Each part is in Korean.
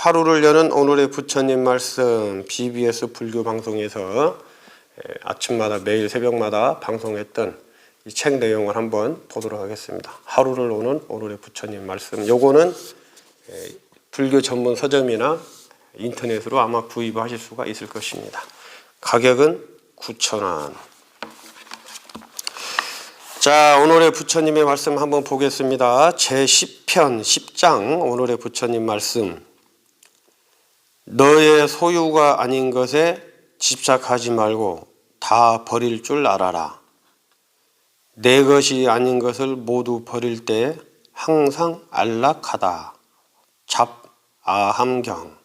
하루를 여는 오늘의 부처님 말씀 BBS 불교 방송에서 아침마다 매일 새벽마다 방송했던 이 책 내용을 한번 보도록 하겠습니다. 하루를 오는 오늘의 부처님 말씀. 요거는 불교 전문 서점이나 인터넷으로 아마 구입하실 수가 있을 것입니다. 가격은 9,000원. 자, 오늘의 부처님의 말씀 한번 보겠습니다. 제10편 10장 오늘의 부처님 말씀. 너의 소유가 아닌 것에 집착하지 말고 다 버릴 줄 알아라. 내 것이 아닌 것을 모두 버릴 때 항상 안락하다. 잡아함경.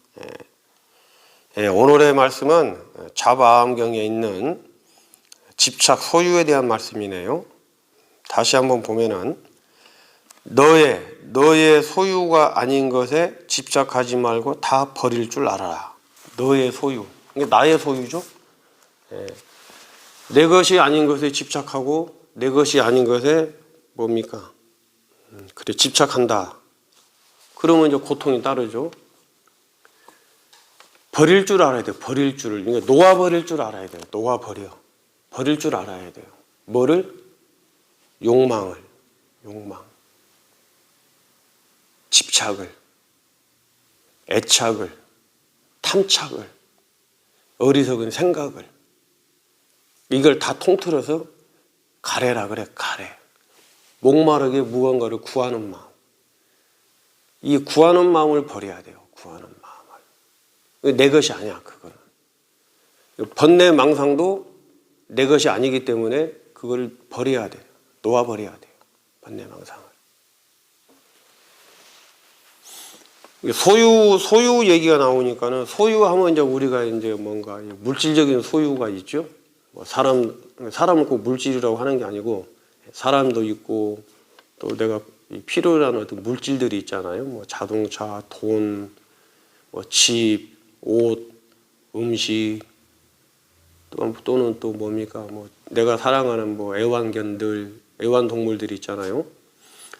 오늘의 말씀은 잡아함경에 있는 집착 소유에 대한 말씀이네요. 다시 한번 보면은 너의 소유가 아닌 것에 집착하지 말고 다 버릴 줄 알아라. 너의 소유. 이게 나의 소유죠. 내 것이 아닌 것에 집착하고 내 것이 아닌 것에 뭡니까? 그래, 집착한다. 그러면 이제 고통이 따르죠. 버릴 줄 알아야 돼요. 버릴 줄. 그러니까 놓아버릴 줄 알아야 돼요. 놓아버려. 버릴 줄 알아야 돼요. 뭐를? 욕망을. 욕망. 집착을. 애착을. 탐착을. 어리석은 생각을. 이걸 다 통틀어서 가래라 그래. 가래. 목마르게 무언가를 구하는 마음. 이 구하는 마음을 버려야 돼요. 구하는 마음을. 내 것이 아니야. 그거는. 번뇌 망상도 내 것이 아니기 때문에 그걸 버려야 돼요. 놓아버려야 돼요. 번뇌 망상을. 소유 얘기가 나오니까는 소유하면 이제 우리가 이제 뭔가 물질적인 소유가 있죠. 뭐 사람은 꼭 물질이라고 하는 게 아니고 사람도 있고 또 내가 필요한 어떤 물질들이 있잖아요. 뭐 자동차, 돈, 뭐 집, 옷, 음식 또는 또 뭡니까? 뭐 내가 사랑하는 뭐 애완동물들이 있잖아요.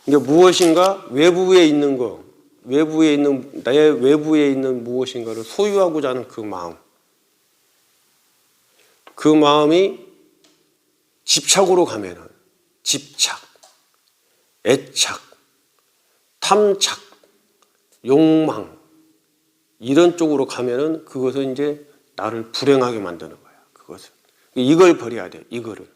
이게 무엇인가 외부에 있는 거, 나의 외부에 있는 무엇인가를 소유하고자 하는 그 마음. 그 마음이 집착으로 가면은 집착, 애착, 탐착, 욕망 이런 쪽으로 가면은 그것은 이제 나를 불행하게 만드는 거야. 그것을. 이걸 버려야 돼. 이거를.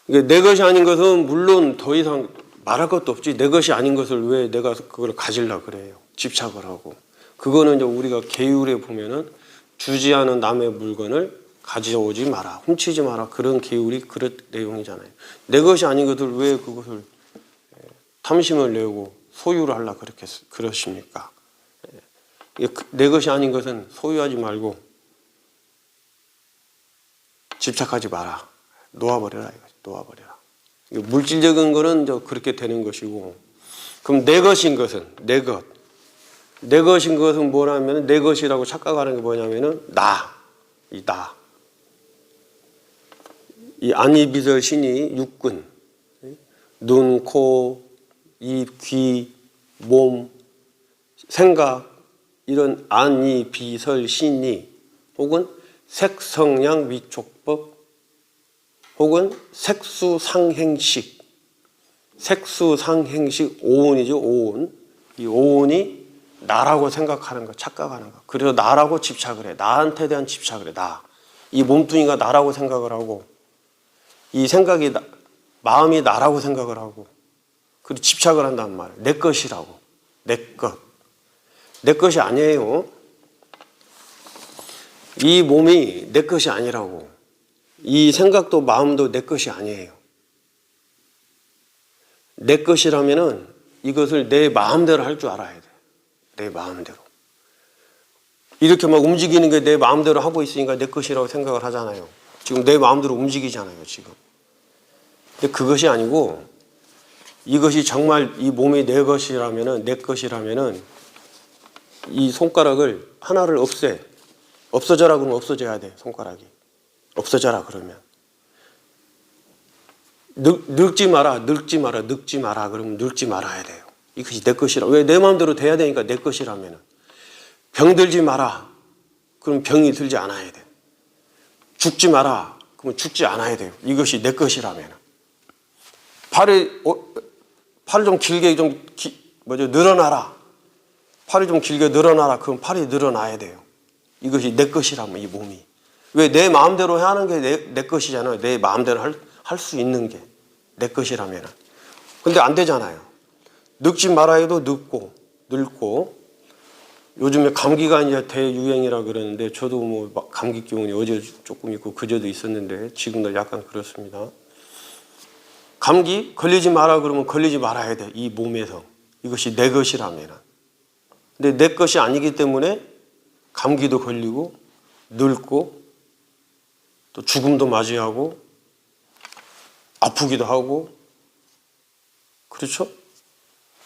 내 것이 아닌 것은 물론 더 이상 말할 것도 없지. 내 것이 아닌 것을 왜 내가 그걸 가지려고 그래요. 집착을 하고. 그거는 이제 우리가 계율에 보면은 주지 않은 남의 물건을 가져오지 마라. 훔치지 마라. 그런 계율이 그런 내용이잖아요. 내 것이 아닌 것을 왜 그것을 탐심을 내고 소유를 하려고 그러십니까? 내 것이 아닌 것은 소유하지 말고 집착하지 마라. 놓아버려라. 놓아버려라. 물질적인 거는 이제 그렇게 되는 것이고, 그럼 내 것인 것은 내 것인 것은 뭐냐면 내 것이라고 착각하는 게 뭐냐면은 나. 이 안이비설 신이 육근, 눈, 코, 입, 귀, 몸, 생각 이런 안이비설 신이 혹은 색성양 위촉법 혹은 색수상행식 오온이죠. 오온. 이 오온이 나라고 생각하는 거, 착각하는 거. 그래서 나라고 집착을 해. 나한테 대한 집착을 해. 이 몸뚱이가 나라고 생각을 하고 이 생각이 마음이 나라고 생각을 하고 그리고 집착을 한단 말이에요. 내 것이라고. 내 것. 내 것이 아니에요. 이 몸이 내 것이 아니라고. 이 생각도 마음도 내 것이 아니에요. 내 것이라면은 이것을 내 마음대로 할 줄 알아야 돼. 내 마음대로. 이렇게 막 움직이는 게 내 마음대로 하고 있으니까 내 것이라고 생각을 하잖아요. 지금 내 마음대로 움직이잖아요, 지금. 근데 그것이 아니고 이것이 정말 이 몸이 내 것이라면은 이 손가락을 하나를 없어져라 그러면 없어져야 돼. 손가락이. 없어져라 그러면. 늙지 마라 그러면 늙지 말아야 돼요. 이것이 내 것이라. 왜? 내 마음대로 돼야 되니까 내 것이라면은. 병들지 마라. 그럼 병이 들지 않아야 돼. 죽지 마라. 그러면 죽지 않아야 돼요. 이것이 내 것이라면은. 팔을 좀 길게 늘어나라. 팔이 좀 길게 늘어나라. 그럼 팔이 늘어나야 돼요. 이것이 내 것이라면 이 몸이. 왜? 내 마음대로 하는 게 내 것이잖아요. 내 마음대로 할 수 있는 게 내 것이라면. 근데 안 되잖아요. 늙지 말아 해도 늙고 요즘에 감기가 이제 대유행이라 그러는데 저도 뭐 감기 기운이 어제 조금 있고 그제도 있었는데 지금도 약간 그렇습니다. 감기 걸리지 마라 그러면 걸리지 말아야 돼. 이 몸에서. 이것이 내 것이라면. 근데 내 것이 아니기 때문에 감기도 걸리고 늙고 또 죽음도 맞이하고 아프기도 하고 그렇죠?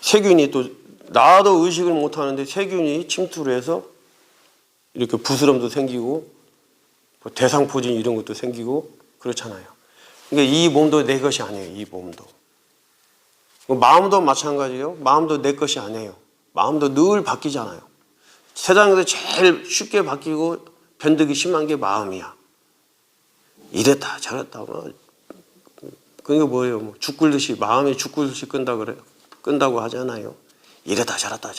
세균이 또 나도 의식을 못하는데 세균이 침투를 해서 이렇게 부스럼도 생기고 대상포진 이런 것도 생기고 그렇잖아요. 그러니까 이 몸도 내 것이 아니에요. 이 몸도. 마음도 마찬가지예요. 마음도 내 것이 아니에요. 마음도 늘 바뀌잖아요. 세상에서 제일 쉽게 바뀌고 변덕이 심한 게 마음이야. 이랬다 저랬다 그게 뭐예요? 뭐 죽 끓듯이 마음이 죽 끓듯이 끈다고 하잖아요. 이랬다 저랬다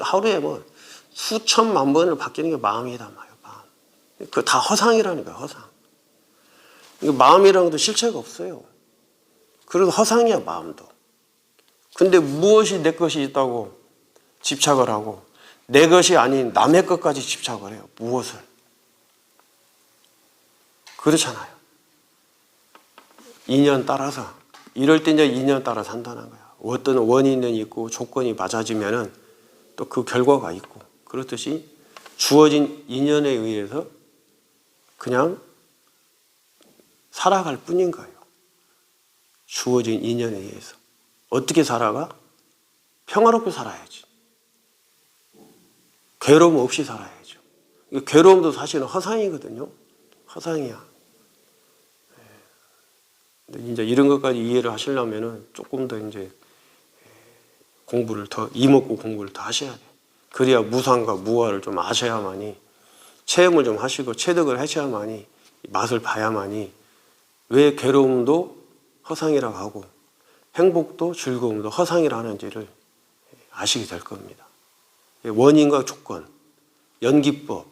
하루에 뭐 수천만 번을 바뀌는 게 마음이란 말이에요. 마음. 그 다 허상이라니까 허상. 마음이라는 것도 실체가 없어요. 그래서 허상이야 마음도. 근데 무엇이 내 것이 있다고 집착을 하고 내 것이 아닌 남의 것까지 집착을 해요. 무엇을? 그렇잖아요. 인연 따라서 이럴 때 이제 인연 따라 산다는 거야. 어떤 원인은 있고 조건이 맞아지면은 또 그 결과가 있고 그렇듯이 주어진 인연에 의해서 그냥 살아갈 뿐인 거예요. 주어진 인연에 의해서. 어떻게 살아가? 평화롭게 살아야지. 괴로움 없이 살아야죠. 괴로움도 사실은 허상이거든요. 허상이야. 이제 이런 것까지 이해를 하시려면은 조금 더 이제 공부를 더 이목구 공부를 더 하셔야 돼요. 그래야 무상과 무화를 좀 아셔야만이 체험을 좀 하시고 체득을 하셔야만이 맛을 봐야만이 왜 괴로움도 허상이라고 하고 행복도 즐거움도 허상이라는지를 아시게 될 겁니다. 원인과 조건, 연기법,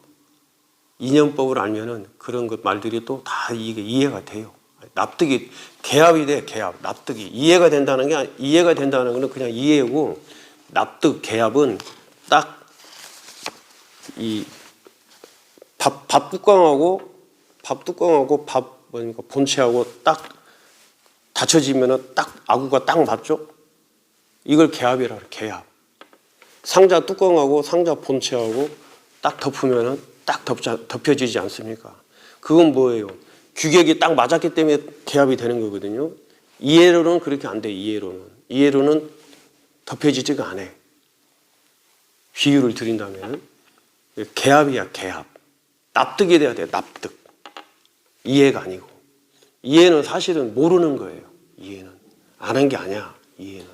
인연법을 알면은 그런 것 말들이 또 다 이게 이해가 돼요. 납득이 개합이 돼. 개합 납득이 이해가 된다는 거는 그냥 이해고 납득 개합은 딱 이 밥 뚜껑하고 뭐니까 본체하고 딱 닫혀지면은 딱 아구가 딱 맞죠? 이걸 개합이라 그래. 개합. 상자 뚜껑하고 상자 본체하고 딱 덮으면은 딱 덮여지지 않습니까? 그건 뭐예요? 규격이 딱 맞았기 때문에 개합이 되는 거거든요. 이해로는 그렇게 안 돼. 이해로는 덮여지지가 않아. 비유를 드린다면 개합이야. 개합. 납득이 돼야 돼. 납득. 이해가 아니고. 이해는 사실은 모르는 거예요. 이해는 아는 게 아니야. 이해는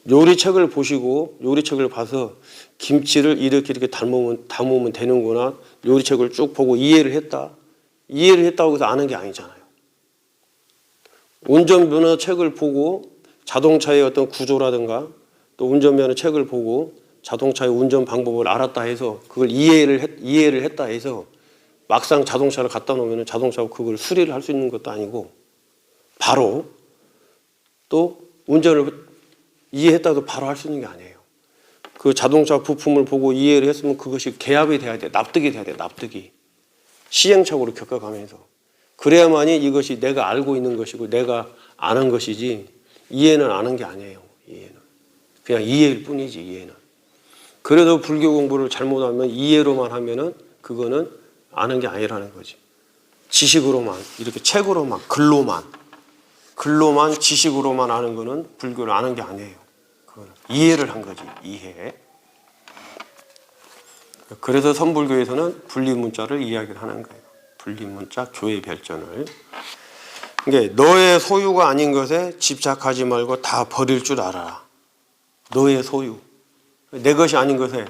요리책을 보시고 요리책을 봐서 김치를 이렇게 담으면 되는구나. 요리책을 쭉 보고 이해를 했다고 해서 아는 게 아니잖아요. 운전면허 책을 보고 자동차의 어떤 구조라든가 또 운전면허 책을 보고 자동차의 운전 방법을 알았다 해서 그걸 이해를 했다 해서 막상 자동차를 갖다 놓으면 자동차가 그걸 수리를 할 수 있는 것도 아니고 바로 또 운전을 이해했다고 바로 할 수 있는 게 아니에요. 그 자동차 부품을 보고 이해를 했으면 그것이 개합이 돼야 돼. 납득이 돼야 돼. 납득이. 시행착오를 겪어가면서. 그래야만이 이것이 내가 알고 있는 것이고 내가 아는 것이지 이해는 아는 게 아니에요. 이해는. 그냥 이해일 뿐이지 이해는. 그래도 불교 공부를 잘못하면 이해로만 하면은 그거는 아는 게 아니라는 거지. 지식으로만 이렇게 책으로만 글로만 지식으로만 아는 거는 불교를 아는 게 아니에요. 그거는 이해를 한 거지. 이해. 그래서 선불교에서는 분리문자를 이야기를 하는 거예요. 분리문자 교회 별전을. 이게 너의 소유가 아닌 것에 집착하지 말고 다 버릴 줄 알아라. 너의 소유. 내 것이 아닌 것에,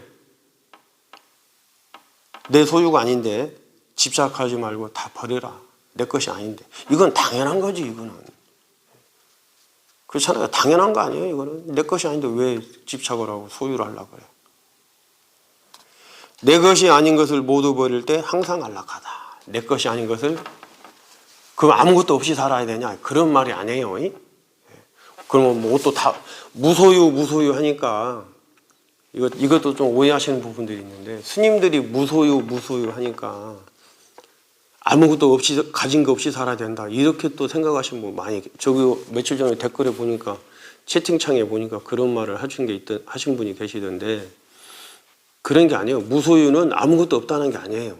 내 소유가 아닌데 집착하지 말고 다 버려라. 내 것이 아닌데. 이건 당연한 거지, 이거는. 그렇잖아요. 당연한 거 아니에요, 이거는. 내 것이 아닌데 왜 집착을 하고 소유를 하려고 그래. 내 것이 아닌 것을 모두 버릴 때 항상 안락하다. 내 것이 아닌 것을, 그럼 아무것도 없이 살아야 되냐? 그런 말이 아니에요. 그러면 뭐 또 다 무소유 하니까 이것도 좀 오해하시는 부분들이 있는데, 스님들이 무소유 하니까 아무것도 없이, 가진 거 없이 살아야 된다, 이렇게 또 생각하시는 분 많이, 저기 며칠 전에 댓글에 보니까, 채팅창에 보니까 그런 말을 하신 분이 계시던데, 그런 게 아니에요. 무소유는 아무것도 없다는 게 아니에요.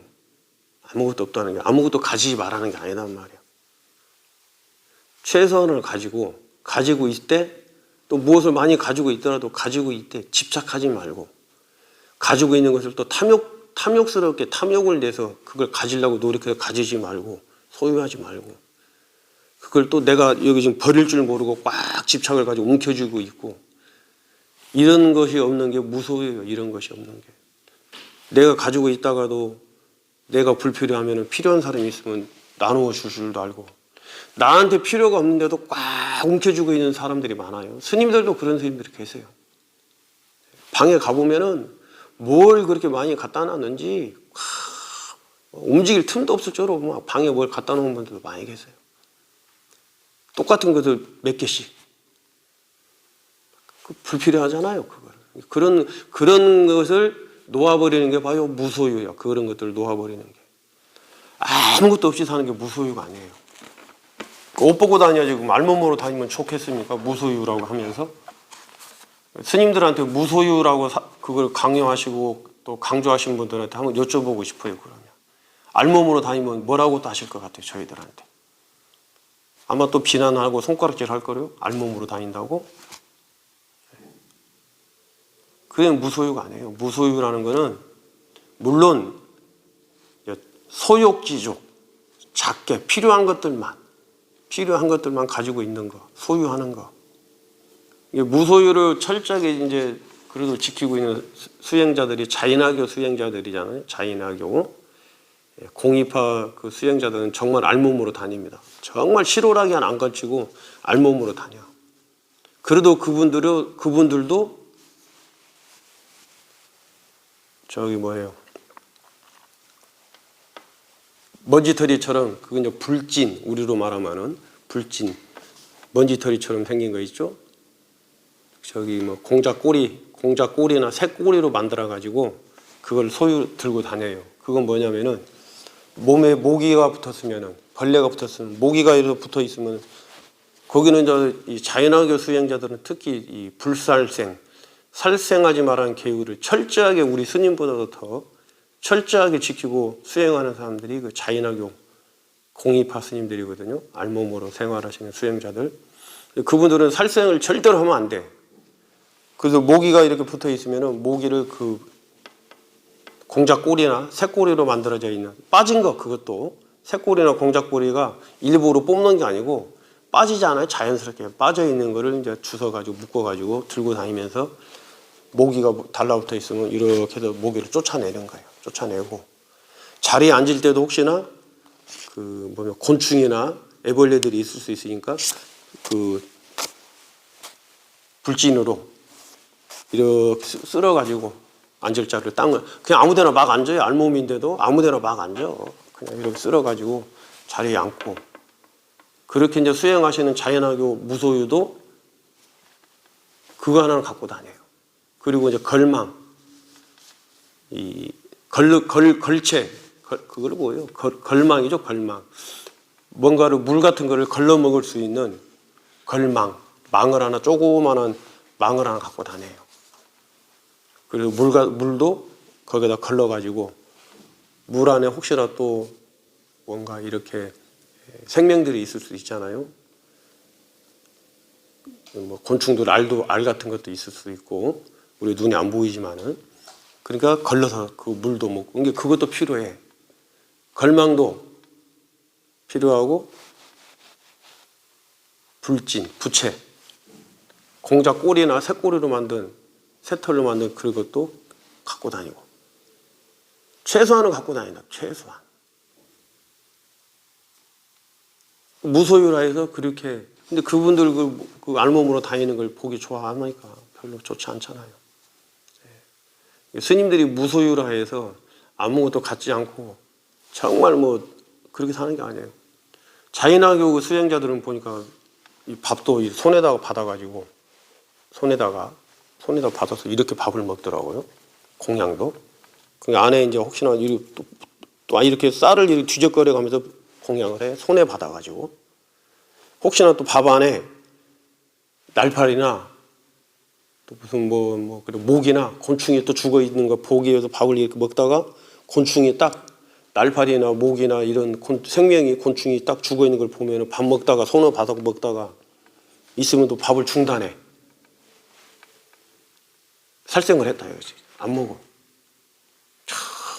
아무것도 가지지 말라는 게 아니란 말이에요. 최선을 가지고 있을 때, 또 무엇을 많이 가지고 있더라도 가지고 있을 때 집착하지 말고, 가지고 있는 것을 또 탐욕스럽게 탐욕을 내서 그걸 가지려고 노력해서 가지지 말고, 소유하지 말고, 그걸 또 내가 여기 지금 버릴 줄 모르고 꽉 집착을 가지고 움켜쥐고 있고, 이런 것이 없는 게 무소유예요. 이런 것이 없는 게. 내가 가지고 있다가도 내가 불필요하면 필요한 사람이 있으면 나누어 줄 줄도 알고, 나한테 필요가 없는데도 꽉 움켜쥐고 있는 사람들이 많아요. 스님들도 그런 스님들이 계세요. 방에 가보면은 뭘 그렇게 많이 갖다 놨는지 움직일 틈도 없을 정도로 막 방에 뭘 갖다 놓은 분들도 많이 계세요. 똑같은 것을 몇 개씩. 불필요하잖아요, 그걸. 그런 것을 놓아버리는 게 바로 무소유예요. 그런 것들을 놓아버리는 게. 아무것도 없이 사는 게 무소유가 아니에요. 옷 벗고 다녀야지 말몸으로 다니면 좋겠습니까? 무소유라고 하면서. 스님들한테 무소유라고 그걸 강요하시고 또 강조하신 분들한테 한번 여쭤보고 싶어요. 그러면 알몸으로 다니면 뭐라고 또 하실 것 같아요, 저희들한테. 아마 또 비난하고 손가락질 할 거래요. 알몸으로 다닌다고. 그게 무소유가 아니에요. 무소유라는 거는 물론 소욕지족, 작게 필요한 것들만 가지고 있는 거, 소유하는 거. 무소유를 철저하게 이제 그래도 지키고 있는 수행자들이 자인하교 수행자들이잖아요. 자인하교. 공이파 그 수행자들은 정말 알몸으로 다닙니다. 정말 실오라기 안 걸치고 알몸으로 다녀. 그래도 그분들도 저기 뭐예요? 먼지털이처럼, 그건 이제 불진, 우리로 말하면은 불진, 먼지털이처럼 생긴 거 있죠? 저기 뭐 공작꼬리나 새꼬리로 만들어가지고 그걸 소유 들고 다녀요. 그건 뭐냐면은 몸에 모기가 붙었으면은, 벌레가 붙었으면, 모기가 이렇게 붙어 있으면, 거기는 이 자연학교 수행자들은 특히 이 살생하지 말라는 계율을 철저하게 우리 스님보다도 더 철저하게 지키고 수행하는 사람들이 그 자인학교 공이파 스님들이거든요. 알몸으로 생활하시는 수행자들. 그분들은 살생을 절대로 하면 안 돼. 그래서 모기가 이렇게 붙어 있으면은 모기를 그 공작꼬리나 새꼬리로 만들어져 있는, 빠진 거, 그것도 새꼬리나 공작꼬리가 일부러 뽑는 게 아니고 빠지지 않아요. 자연스럽게 빠져 있는 거를 이제 주워가지고 묶어가지고 들고 다니면서 모기가 달라붙어 있으면 이렇게 해서 모기를 쫓아내는 거예요. 쫓아내고, 자리에 앉을 때도 혹시나 그 뭐냐 곤충이나 애벌레들이 있을 수 있으니까 그 불진으로 이렇게 쓸어가지고 앉을 자리를 그냥 아무데나 막 앉아요. 알몸인데도 아무데나 막 앉아. 그냥 이렇게 쓸어가지고 자리에 앉고. 그렇게 이제 수행하시는 자연학교 무소유도 그거 하나를 갖고 다녀요. 그리고 이제 걸망, 걸체, 그걸 뭐예요? 걸망이죠, 걸망. 뭔가를 물 같은 거를 걸러 먹을 수 있는 걸망, 조그마한 망을 하나 갖고 다녀요. 그리고 물도 거기다 걸러가지고 물 안에 혹시나 또 뭔가 이렇게 생명들이 있을 수 있잖아요. 뭐 곤충들 알 같은 것도 있을 수 있고 우리 눈에 안 보이지만은, 그러니까 걸러서 그 물도 먹고, 그러니까 그것도 필요해. 걸망도 필요하고 불진, 부채, 공자 꼬리나 새꼬리로 만든 새털로 만든 그런 것도 갖고 다니고 최소한은 갖고 다닌다. 최소한. 무소유라 해서 그렇게 근데 그분들 그 알몸으로 다니는 걸 보기 좋아하니까 별로 좋지 않잖아요. 스님들이 무소유라 해서 아무것도 갖지 않고 정말 뭐 그렇게 사는 게 아니에요. 자인학교 수행자들은 보니까 이 밥도 손에다가 받아가지고 손에다가 받아서 이렇게 밥을 먹더라고요. 공양도. 그 안에 이제 혹시나 또 이렇게 쌀을 이렇게 뒤적거려 가면서 공양을 해. 손에 받아가지고. 혹시나 또 밥 안에 날파리나 또 무슨 모기나 곤충이 또 죽어 있는 거 보기 위해서 밥을 이렇게 먹다가 곤충이 딱 날파리나 모기나 이런 생명이 곤충이 딱 죽어 있는 걸 보면 밥 먹다가 손을 받아 먹다가 있으면 또 밥을 중단해. 살생을 했다 이거지. 안 먹어.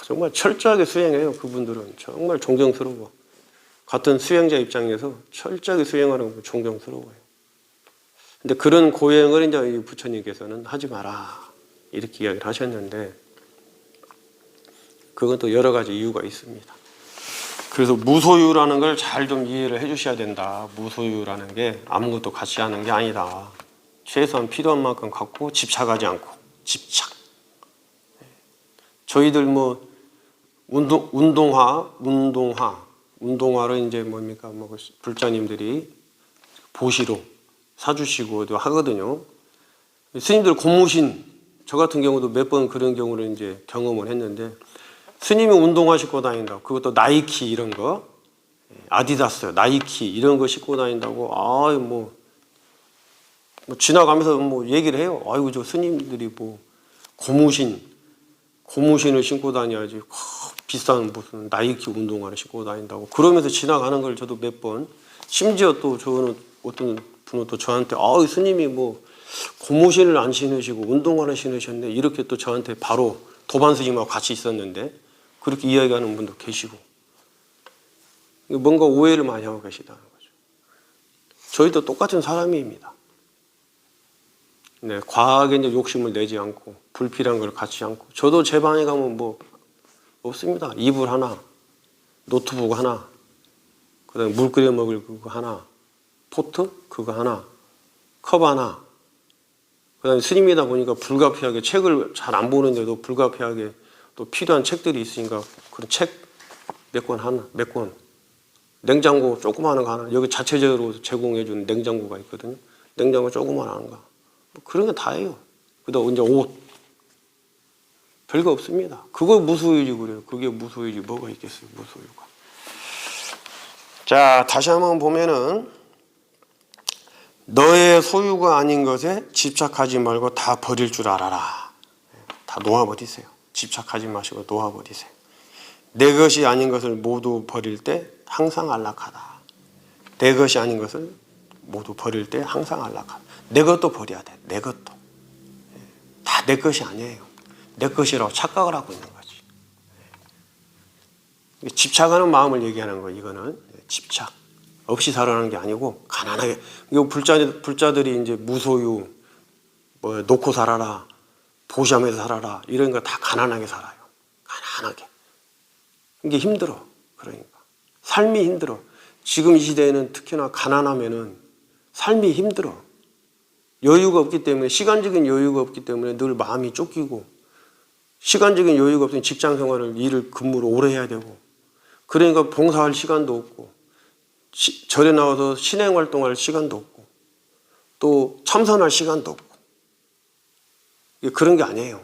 정말 철저하게 수행해요. 그분들은 정말 존경스러워. 같은 수행자 입장에서 철저하게 수행하는 거 존경스러워요. 근데 그런 고행을 이제 부처님께서는 하지 마라 이렇게 이야기를 하셨는데 그건 또 여러 가지 이유가 있습니다. 그래서 무소유라는 걸 잘 좀 이해를 해 주셔야 된다. 무소유라는 게 아무것도 같이 하는 게 아니다. 최소한 필요한 만큼 갖고 집착하지 않고 집착. 저희들 뭐 운동화를 이제 뭡니까 불자님들이 보시로 사주시고도 하거든요. 스님들 고무신 저 같은 경우도 몇 번 그런 경우를 이제 경험을 했는데 스님이 운동화 신고 다닌다. 그것도 나이키 이런 거, 아디다스, 나이키 이런 거 신고 다닌다고 뭐 지나가면서 뭐 얘기를 해요. 아이고 저 스님들이 뭐 고무신을 신고 다녀야지 비싼 무슨 나이키 운동화를 신고 다닌다고 그러면서 지나가는 걸 저도 몇 번 심지어 또 저는 어떤 분은 또 저한테 스님이 뭐 고무신을 안 신으시고 운동화를 신으셨네 이렇게 또 저한테 바로 도반 스님하고 같이 있었는데 그렇게 이야기하는 분도 계시고 뭔가 오해를 많이 하고 계시다는 거죠. 저희도 똑같은 사람입니다. 네, 과하게 이제 욕심을 내지 않고 불필요한 걸 갖지 않고 저도 제 방에 가면 뭐 없습니다. 이불 하나, 노트북 하나, 그다음에 물 끓여 먹을 그거 하나, 포트 그거 하나, 컵 하나. 그다음에 스님이다 보니까 불가피하게 책을 잘 안 보는데도 불가피하게 또 필요한 책들이 있으니까 그런 책 몇 권. 냉장고 조그마한 거 하나. 여기 자체적으로 제공해주는 냉장고가 있거든요. 냉장고 조그마한 거. 뭐 그런 게 다예요. 그다음 이제 옷. 별거 없습니다. 그거 무소유지 그래요. 그게 무소유지 뭐가 있겠어요. 무소유가. 자, 다시 한번 보면은 너의 소유가 아닌 것에 집착하지 말고 다 버릴 줄 알아라. 다 놓아버리세요. 집착하지 마시고 놓아버리세요. 내 것이 아닌 것을 모두 버릴 때 항상 안락하다. 내 것이 아닌 것을 모두 버릴 때 항상 안락하다. 내 것도 버려야 돼. 내 것도. 다 내 것이 아니에요. 내 것이라고 착각을 하고 있는 거지. 집착하는 마음을 얘기하는 거예요. 이거는 집착. 없이 살아가는 게 아니고 가난하게. 이거 불자들이 이제 무소유, 뭐 놓고 살아라, 보시하면서 살아라 이런 거 다 가난하게 살아요. 가난하게. 이게 힘들어. 그러니까 삶이 힘들어. 지금 이 시대에는 특히나 가난하면은 삶이 힘들어. 여유가 없기 때문에 시간적인 여유가 없기 때문에 늘 마음이 쫓기고 시간적인 여유가 없으면 직장 생활을 일을 근무를 오래 해야 되고 그러니까 봉사할 시간도 없고 절에 나와서 신행 활동할 시간도 없고 또 참선할 시간도 없고 그런 게 아니에요.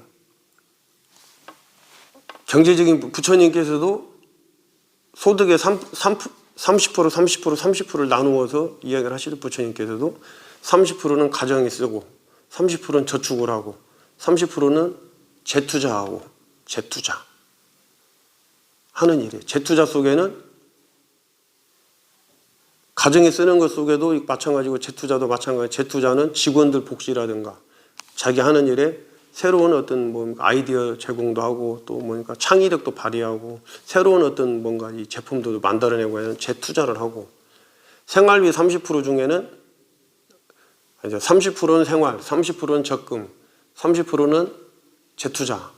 경제적인 부처님께서도 소득의 30%를 나누어서 이야기를 하시는 부처님께서도 30%는 가정에 쓰고 30%는 저축을 하고 30%는 재투자하고 재투자 하는 일이에요. 재투자 속에는 가정에 쓰는 것 속에도 마찬가지고 재투자도 마찬가지. 재투자는 직원들 복지라든가 자기 하는 일에 새로운 어떤 뭐 아이디어 제공도 하고 또 뭔가 창의력도 발휘하고 새로운 어떤 뭔가 이 제품도 만들어내고 하는 재투자를 하고 생활비 30% 중에는 이제 30%는 생활, 30%는 적금, 30%는 재투자,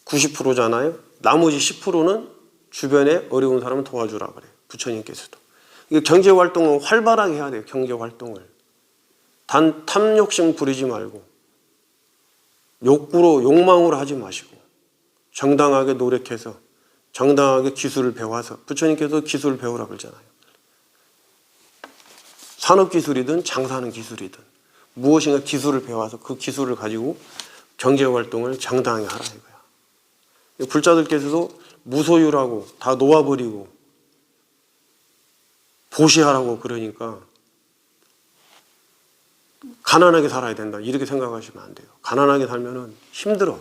90%잖아요. 나머지 10%는 주변에 어려운 사람을 도와주라 그래요. 부처님께서도. 이게 경제활동은 활발하게 해야 돼요. 경제활동을. 단 탐욕심 부리지 말고 욕망으로 하지 마시고 정당하게 노력해서 정당하게 기술을 배워서 부처님께서 기술을 배우라 그러잖아요. 산업기술이든 장사하는 기술이든 무엇인가 기술을 배워서 그 기술을 가지고 경제활동을 정당하게 하라 이거야. 불자들께서도 무소유라고 다 놓아버리고 보시하라고 그러니까 가난하게 살아야 된다 이렇게 생각하시면 안 돼요. 가난하게 살면은 힘들어.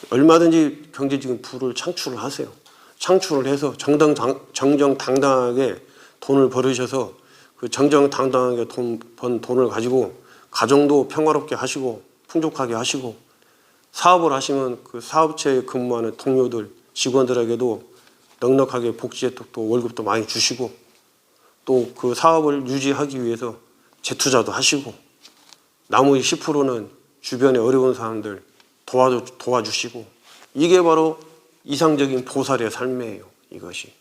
얼마든지 경제적인 부를 창출을 하세요. 창출을 해서 정정당당하게 돈을 벌으셔서 그 정정당당하게 번 돈을 가지고 가정도 평화롭게 하시고 풍족하게 하시고 사업을 하시면 그 사업체에 근무하는 동료들, 직원들에게도 넉넉하게 복지 혜택도 월급도 많이 주시고 또 그 사업을 유지하기 위해서 재투자도 하시고 나머지 10%는 주변에 어려운 사람들 도와주시고 이게 바로 이상적인 보살의 삶이에요. 이것이.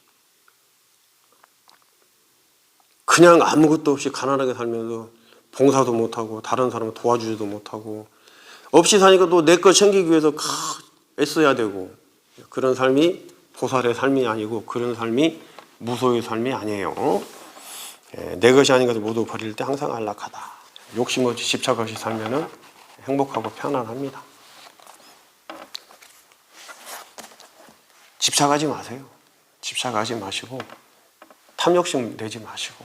그냥 아무것도 없이 가난하게 살면서 봉사도 못하고 다른 사람을 도와주지도 못하고 없이 사니까 또 내 거 챙기기 위해서 애써야 되고 그런 삶이 보살의 삶이 아니고 그런 삶이 무소의 삶이 아니에요. 내 것이 아닌 것을 모두 버릴 때 항상 안락하다. 욕심 없이 집착 없이 살면은 행복하고 편안합니다. 집착하지 마세요. 집착하지 마시고 탐욕심 내지 마시고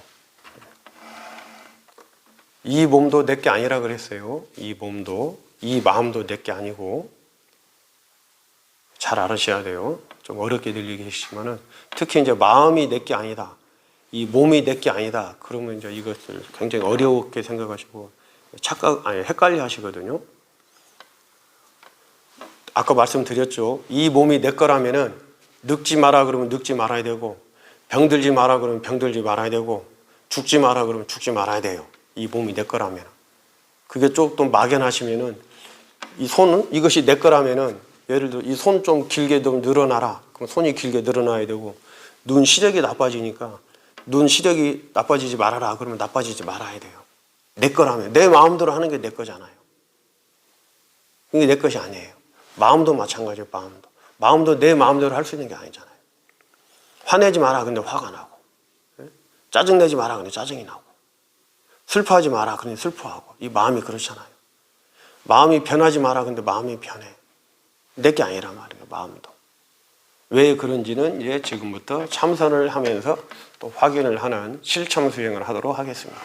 이 몸도 내 게 아니라 그랬어요. 이 몸도 이 마음도 내 게 아니고 잘 알으셔야 돼요. 좀 어렵게 들리시지만은 특히 이제 마음이 내 게 아니다. 이 몸이 내 게 아니다. 그러면 이제 이것을 굉장히 어렵게 생각하시고 헷갈려 하시거든요. 아까 말씀드렸죠. 이 몸이 내 거라면은 늙지 마라 그러면 늙지 말아야 되고 병들지 마라 그러면 병들지 말아야 되고 죽지 마라 그러면 죽지 말아야 돼요. 이 몸이 내 거라면. 그게 조금 막연하시면은 이 손은 이것이 내 거라면은 예를 들어 이 손 좀 길게 좀 늘어나라. 그럼 손이 길게 늘어나야 되고 눈 시력이 나빠지니까 눈 시력이 나빠지지 말아라. 그러면 나빠지지 말아야 돼요. 내 거라면 내 마음대로 하는 게 내 거잖아요. 이게 내 것이 아니에요. 마음도 마찬가지예요. 마음도 내 마음대로 할 수 있는 게 아니잖아요. 화내지 마라. 근데 화가 나고 짜증내지 마라. 근데 짜증이 나고 슬퍼하지 마라. 근데 슬퍼하고 이 마음이 그렇잖아요. 마음이 변하지 마라. 근데 마음이 변해. 내 게 아니란 말이에요. 마음도. 왜 그런지는 이제 지금부터 참선을 하면서 또 확인을 하는 실천 수행을 하도록 하겠습니다.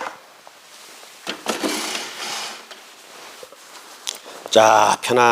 자, 편안.